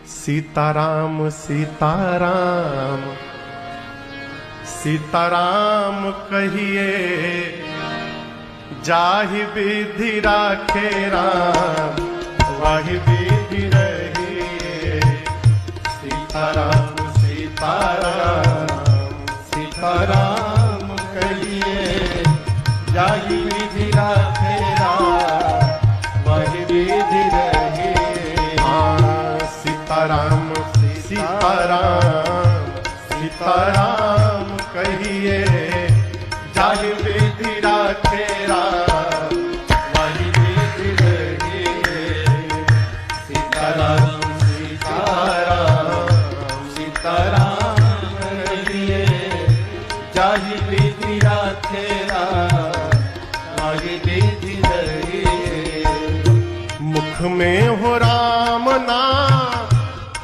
सीताराम सीताराम सीताराम कहिए, जाहि विधि राखे राम वाहि विधि रहिए। सीताराम सीताराम सीताराम कहिए, जाहि विधि राखे राम वाहि विधि रहिए। सीताराम सीताराम सीताराम कहिए, जाहि विधि राखे राम वाहि विधि रहिए। सीताराम सीताराम सीताराम कहिए, जाहि विधि राखे राम वाहि विधि रहिए। मुख में हो राम नाम,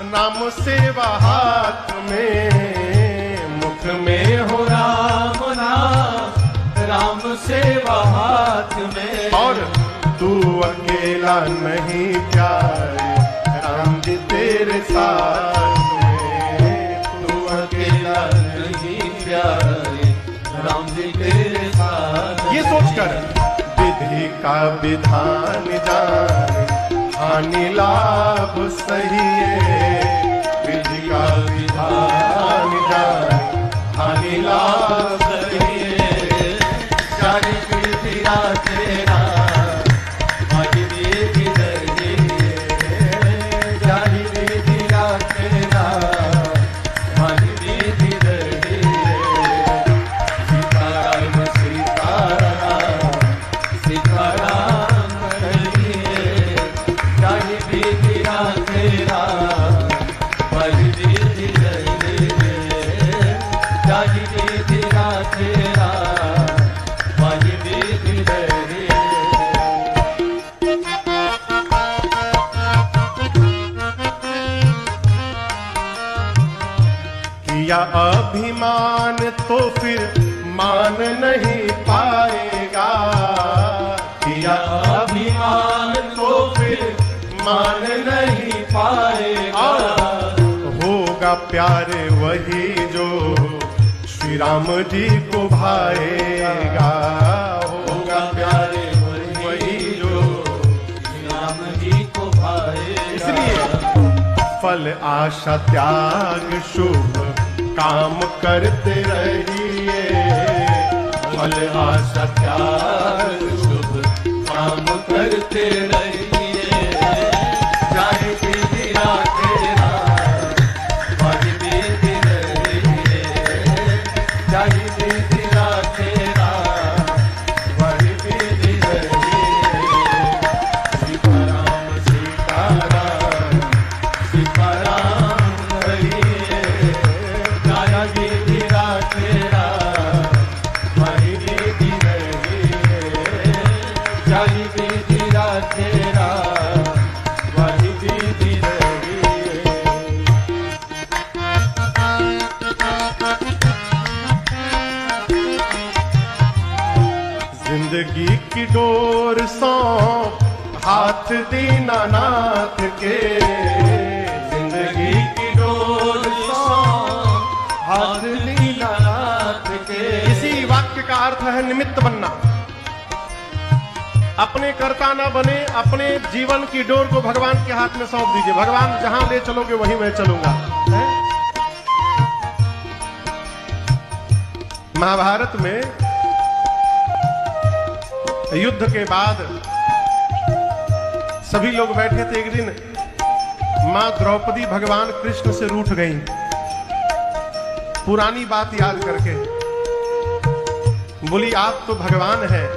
नाम सेवा हाथ में। मुख में हो राम नाम, राम सेवा हाथ में। और तू अकेला नहीं प्यारे, राम जी तेरे साथ में। तू अकेला नहीं प्यारे, राम जी तेरे साथ। ये सोचकर विधि का विधान जान, हानि लाभ सही है। विधि का विधान जान, हानि लाभ सही है। जाहि विधि राखे राम वाहि विधि रहिए। जाहि विधि राखे राम वाहि विधि रहिए। सीताराम सीताराम सीताराम कहिए, जाहि विधि राखे राम वाहि विधि रहिए। जाहि विधि राखे राम वाहि विधि रहिए। किया अभिमान तो फिर मान नहीं पाएगा। किया अभिमान तो फिर मान नहीं पाएगा। होगा प्यारे वही जो श्री राम जी को भाएगा। होगा प्यारे वही जो श्री राम जी को भाएगा। इसलिए फल आशा त्याग शुभ काम करते रहिए। फल आशा त्याग शुभ काम करते रहिए। जाहि विधि राखे राम वाहि विधि रहिए। जाहि विधि राखे राम वाहि विधि रहिए। सीताराम सीताराम सीताराम कहिए, जाहि विधि राखे राम वाहि विधि रहिए। जाहि विधि राखे राम वाहि विधि रहिए। जिंदगी की डोर सौंप हाथ दीनानाथ के। जिंदगी की डोर सौंप हाथ दीनानाथ के। इसी वाक्य का अर्थ है निमित्त बनना। अपने कर्ता ना बने, अपने जीवन की डोर को भगवान के हाथ में सौंप दीजिए। भगवान जहां ले चलोगे वहीं मैं चलूंगा। महाभारत में युद्ध के बाद सभी लोग बैठे थे। एक दिन मां द्रौपदी भगवान कृष्ण से रूठ गईं, पुरानी बात याद करके। बोली आप तो भगवान हैं,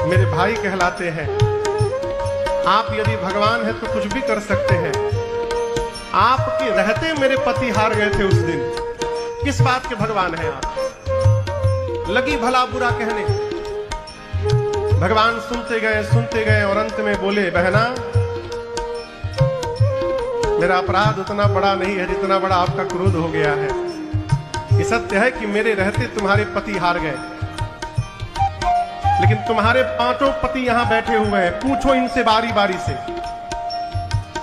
मेरे भाई कहलाते हैं। आप यदि भगवान हैं तो कुछ भी कर सकते हैं। आपके रहते मेरे पति हार गए थे उस दिन। किस बात के भगवान हैं आप? लगी भला बुरा कहने। भगवान सुनते गए और अंत में बोले बहना, मेरा अपराध उतना बड़ा नहीं है जितना बड़ा आपका क्रोध हो गया है। ये सत्य है कि मेरे रहते तुम्हारे पति हार गए, लेकिन तुम्हारे पांचों पति यहां बैठे हुए हैं। पूछो इनसे बारी बारी से,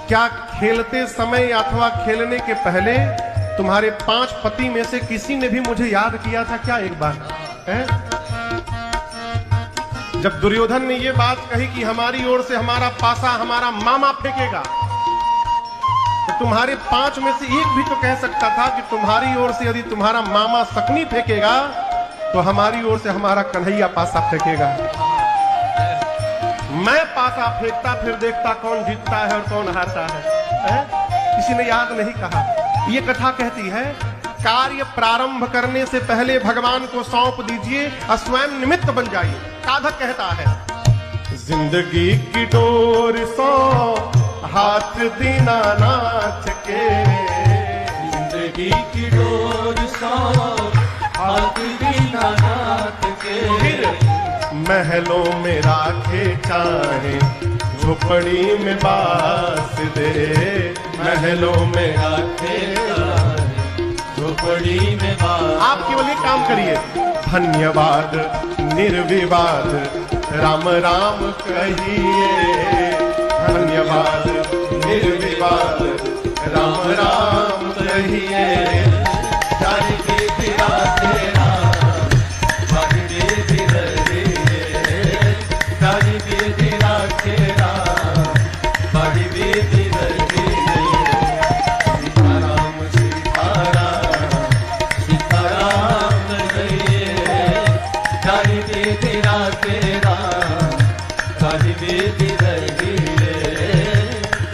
क्या खेलते समय अथवा खेलने के पहले तुम्हारे 5 पति में से किसी ने भी मुझे याद किया था क्या एक बार है? जब दुर्योधन ने ये बात कही कि हमारी ओर से हमारा पासा हमारा मामा फेंकेगा, तो तुम्हारे 5 में से एक भी तो कह सकता था कि तुम्हारी ओर से यदि तुम्हारा मामा सकनी फेंकेगा तो हमारी ओर से हमारा कन्हैया पासा फेंकेगा। मैं पासा फेंकता फिर देखता कौन जीतता है और कौन हारता है? किसी ने याद नहीं कहा। ये कथा कहती है कार्य प्रारंभ करने से पहले भगवान को सौंप दीजिए और स्वयं निमित्त बन जाइए। साधक कहता है जिंदगी की डोर सो हाथ दीनानाथ के, जिंदगी की डोर सो हाथ दीनानाथ के। फिर महलों में राखे चाहे झोपड़ी में बास दे, महलों में राखे झोपड़ी में बास। आप केवल ये काम करिए धन्यवाद निर्विवाद राम राम कहिए, धन्यवाद निर्विवाद राम राम कहिए। जाने के बिना तेरा भाग्य बिरले, जाने के बिना तेरा भाग्य बिरले। सीताराम सीताराम सीताराम कहिए, जाने के बिना तेरा भाग्य बिरले,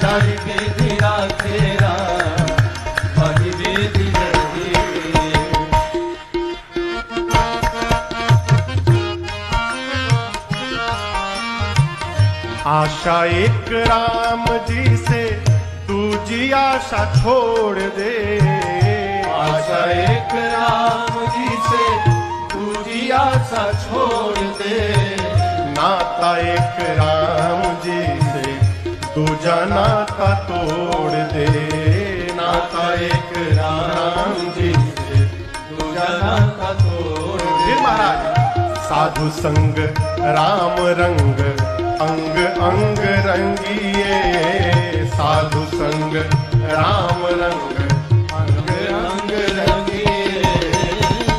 जाने के बिना तेरा भाग्य बिरले। आशा एक राम जी से दूजी आशा छोड़ दे, आशा एक राम जी से दूजी आशा छोड़ दे। नाता एक राम जी से दूजा नाता तोड़ दे, नाता एक राम जी से दूजा नाता तोड़ दे। फिर महाराज साधु संग राम रंग अंग अंग रंगिए, साधु संग राम रंग अंग अंग रंगिए।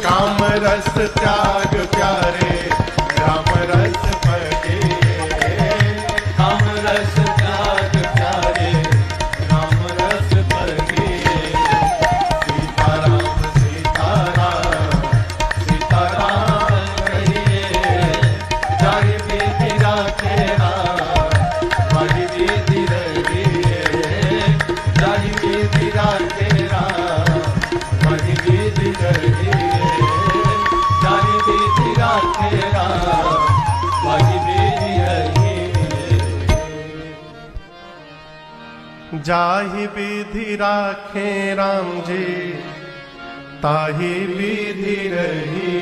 काम रस त्याग प्यारे राम रस पगिए, काम रस त्याग प्यारे राम रस पगिए। सीताराम सीताराम सीताराम कहिए, जाहि विधि राखेरा वही विधि रहिए, जाहि विधि राखेरा वही विधि रहिए, जाहि विधि राखेरा वही विधि रहिए। जाहि विधि राखे राम जी ताहि विधि रही।